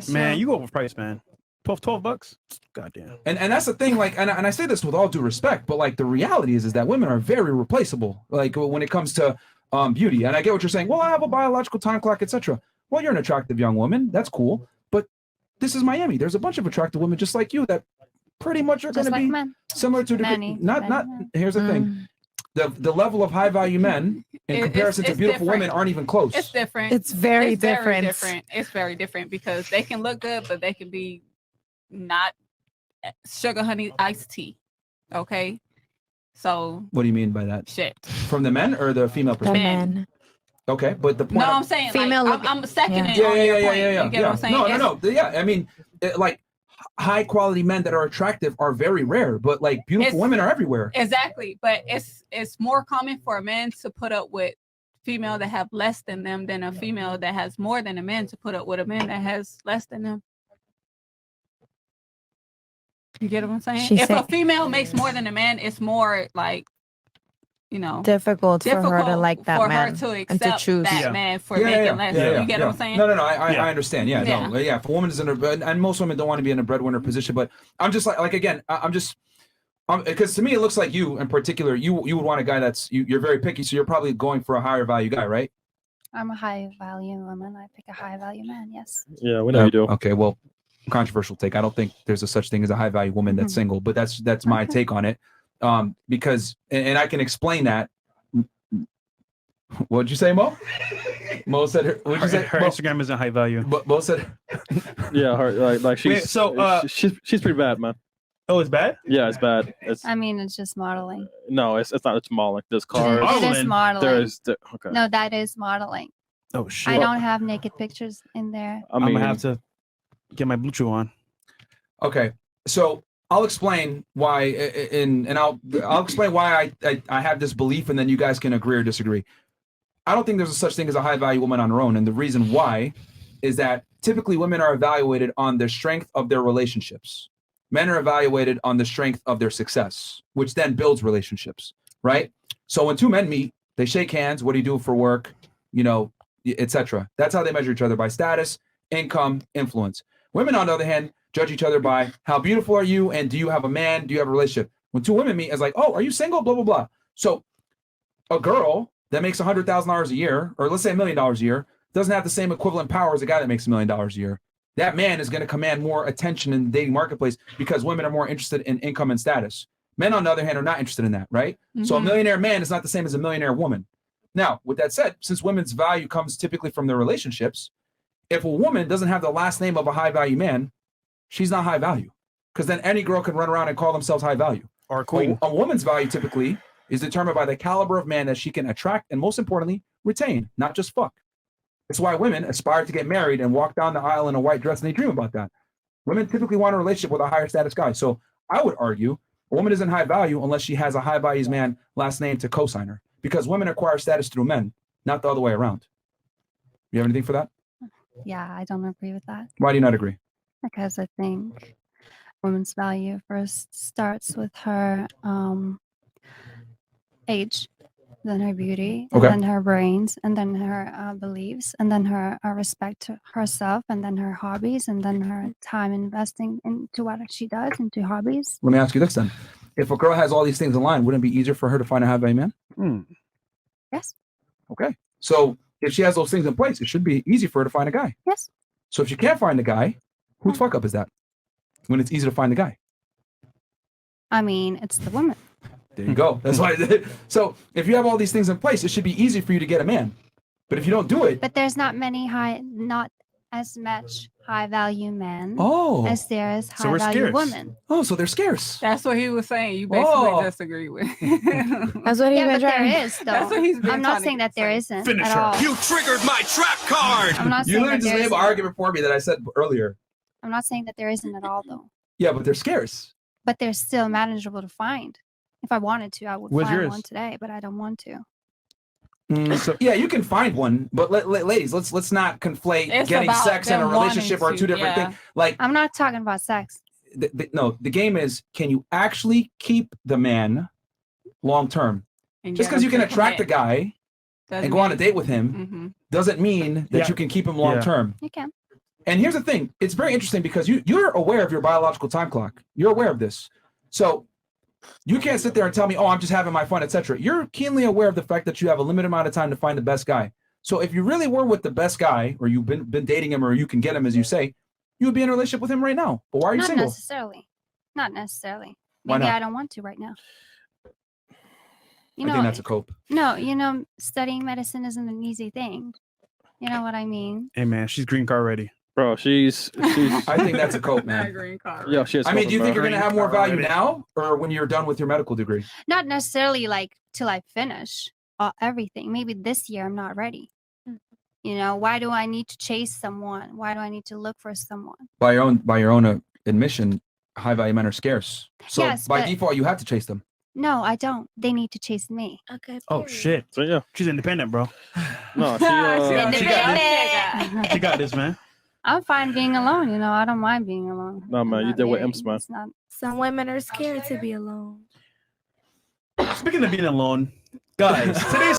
Man, you go overpriced, man. $12. Goddamn. And that's the thing, like, and I say this with all due respect, but like the reality is that women are very replaceable, like when it comes to beauty. And I get what you're saying. Well, I have a biological time clock, etc. Well, you're an attractive young woman. That's cool. But this is Miami. There's a bunch of attractive women just like you that pretty much are going to be similar to not. Here's the thing. The level of high value men in comparison to beautiful women aren't even close. It's different. It's very different. It's very different because they can look good, but they can be not sugar honey iced tea. Okay. So what do you mean by that? Shit. From the men or the female perspective? The men. Okay, but the point. No, I'm saying female. Like, I'm seconding yeah. on your point. Yeah. You get what I'm saying? No. Yeah, I mean, like high quality men that are attractive are very rare, but like beautiful women are everywhere. Exactly, but it's more common for a man to put up with female that have less than them than a female that has more than a man to put up with a man that has less than them. You get what I'm saying? If a female makes more than a man, it's more like, you know, difficult for her to like that for man her to and to accept choose that man for making less. You get what I'm saying? No. I understand. Yeah. If a woman is in a, and most women don't want to be in a breadwinner position, but I'm just like again, I'm just, because to me it looks like you in particular, you would want a guy that's you're very picky, so you're probably going for a higher value guy, right? I'm a high value woman. I pick a high value man. Yes. Yeah, we know you do. Okay, well, controversial take. I don't think there's a such thing as a high value woman that's single, but that's my take on it. Because and I can explain that. What'd you say, Mo? Mo said her. What'd you say? Her Instagram isn't high value. But Mo said. Yeah, her like she's she's pretty bad, man. Oh, it's bad? Yeah, it's bad. I mean, it's just modeling. No, it's not. It's modeling. There's cars. It is modeling. Okay. No, that is modeling. Oh shit! I don't have naked pictures in there. I'm gonna have to get my Blue Chew on. Okay, so I'll explain why, and I'll explain why I have this belief, and then you guys can agree or disagree. I don't think there's a such thing as a high value woman on her own, and the reason why is that typically women are evaluated on the strength of their relationships. Men are evaluated on the strength of their success, which then builds relationships, right? So when two men meet, they shake hands. What do you do for work? You know, etc. That's how they measure each other, by status, income, influence. Women, on the other hand, judge each other by how beautiful are you and do you have a man? Do you have a relationship? When two women meet, it's like, oh, are you single? Blah, blah, blah. So a girl that makes $100,000 a year, or let's say $1 million a year, doesn't have the same equivalent power as a guy that makes $1 million a year. That man is going to command more attention in the dating marketplace because women are more interested in income and status. Men, on the other hand, are not interested in that, right? So a millionaire man is not the same as a millionaire woman. Now, with that said, since women's value comes typically from their relationships, if a woman doesn't have the last name of a high value man, she's not high value, because then any girl can run around and call themselves high value. Or queen. A woman's value typically is determined by the caliber of man that she can attract and, most importantly, retain, not just fuck. That's why women aspire to get married and walk down the aisle in a white dress, and they dream about that. Women typically want a relationship with a higher status guy. So I would argue a woman isn't high value unless she has a high values man last name to co-sign her, because women acquire status through men, not the other way around. You have anything for that? Yeah, I don't agree with that. Why do you not agree? Because I think woman's value first starts with her age, then her beauty, and then her brains, and then her beliefs, and then her respect to herself, and then her hobbies, and then her time investing into what she does, into hobbies. Let me ask you this then. If a girl has all these things in line, wouldn't it be easier for her to find a high value man? Yes. Okay. So if she has those things in place, it should be easy for her to find a guy. Yes. So if she can't find a guy, whose fuck up is that? When it's easy to find a guy. I mean, it's the woman. There you go. That's why. So if you have all these things in place, it should be easy for you to get a man. But if you don't do it, but there's not as much high value men as there is high value women. Oh, so they're scarce. That's what he was saying. You basically disagree with. That's what he was there is, though. That's what he's been I'm not saying that there isn't Finish at her. all. You triggered my trap card. I'm not You saying literally that just there made an isn't. argument for me that I said earlier. I'm not saying that there isn't at all, though. Yeah, but they're scarce. But they're still manageable to find. If I wanted to, I would find one today, but I don't want to. So yeah, you can find one, but ladies, let's not conflate getting sex and a relationship are two different things. Like, I'm not talking about sex. No, the game is, can you actually keep the man long term? Just because you can attract a guy and go on a date with him doesn't mean that you can keep him long term. You can. And here's the thing. It's very interesting because you're aware of your biological time clock. You're aware of this. So you can't sit there and tell me, oh, I'm just having my fun, etc. You're keenly aware of the fact that you have a limited amount of time to find the best guy. So if you really were with the best guy, or you've been dating him, or you can get him, as you say, you would be in a relationship with him right now. But why are you Not single? necessarily. Not necessarily. Why Maybe not? I don't want to right now. I think that's a cope. No, studying medicine isn't an easy thing. You know what I mean? Hey man, she's green card ready. Bro, she's I think that's a cope, man. Green card. yeah, she has I mean, cope, do you bro. think you're gonna have more value Already. now, or when you're done with your medical degree? Not necessarily like till I finish everything. Maybe this year I'm not ready. You know, why do I need to chase someone? Why do I need to look for someone? By your own admission, high value men are scarce. So Yes, by but- default, you have to chase them. No, I don't. They need to chase me. Okay. Oh period. shit. So yeah, She's independent, bro. no, She got this, man. I'm fine being alone. You know, I don't mind being alone. No, I'm man, you not did with married. imps, man. It's not. Some women are scared to be alone. Speaking of being alone, guys, today's